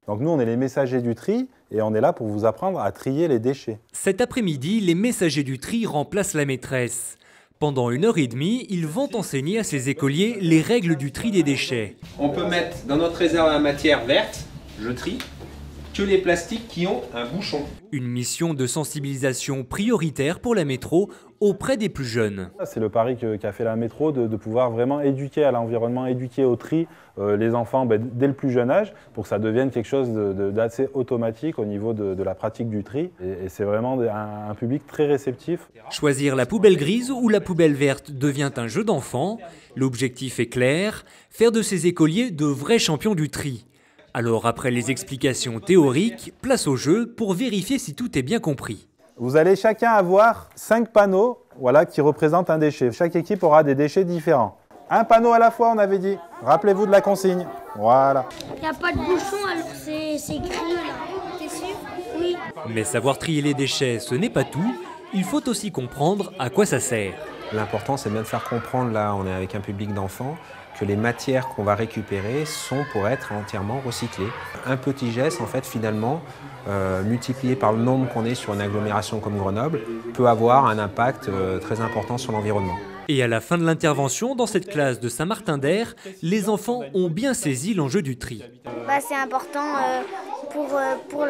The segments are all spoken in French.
Donc nous, on est les messagers du tri et on est là pour vous apprendre à trier les déchets. Cet après-midi, les messagers du tri remplacent la maîtresse. Pendant 1h30, ils vont enseigner à ces écoliers les règles du tri des déchets. On peut mettre dans notre réserve à matière verte, je trie, que les plastiques qui ont un bouchon. Une mission de sensibilisation prioritaire pour la métro auprès des plus jeunes. C'est le pari qu'a fait la métro de pouvoir vraiment éduquer à l'environnement, éduquer au tri les enfants dès le plus jeune âge pour que ça devienne quelque chose d'assez automatique au niveau de la pratique du tri. Et c'est vraiment un public très réceptif. Choisir la poubelle grise ou la poubelle verte devient un jeu d'enfant. L'objectif est clair, faire de ces écoliers de vrais champions du tri. Alors après les explications théoriques, place au jeu pour vérifier si tout est bien compris. Vous allez chacun avoir 5 panneaux qui représentent un déchet. Chaque équipe aura des déchets différents. Un panneau à la fois, on avait dit. Rappelez-vous de la consigne. Voilà. Il n'y a pas de bouchon, alors c'est écrit là. T'es sûr? Oui. Mais savoir trier les déchets, ce n'est pas tout. Il faut aussi comprendre à quoi ça sert. L'important, c'est bien de faire comprendre, là, on est avec un public d'enfants, que les matières qu'on va récupérer sont pour être entièrement recyclées. Un petit geste, en fait, finalement, multiplié par le nombre qu'on est sur une agglomération comme Grenoble, peut avoir un impact très important sur l'environnement. Et à la fin de l'intervention, dans cette classe de Saint-Martin-d'Air, les enfants ont bien saisi l'enjeu du tri. C'est important pour tous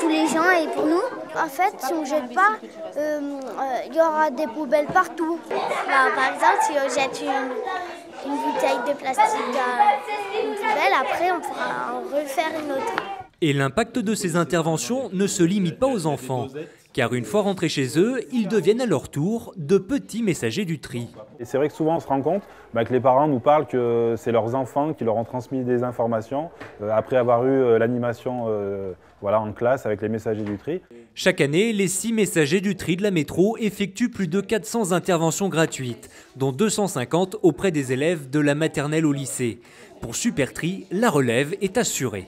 les gens et pour nous. En fait, si on ne jette pas, il y aura des poubelles partout. Par exemple, si on jette une bouteille de plastique dans une poubelle, après on pourra en refaire une autre. Et l'impact de ces interventions ne se limite pas aux enfants, car une fois rentrés chez eux, ils deviennent à leur tour de petits messagers du tri. Et c'est vrai que souvent on se rend compte que les parents nous parlent que c'est leurs enfants qui leur ont transmis des informations après avoir eu l'animation en classe avec les messagers du tri. Chaque année, les 6 messagers du tri de la métro effectuent plus de 400 interventions gratuites, dont 250 auprès des élèves de la maternelle au lycée. Pour Supertri, la relève est assurée.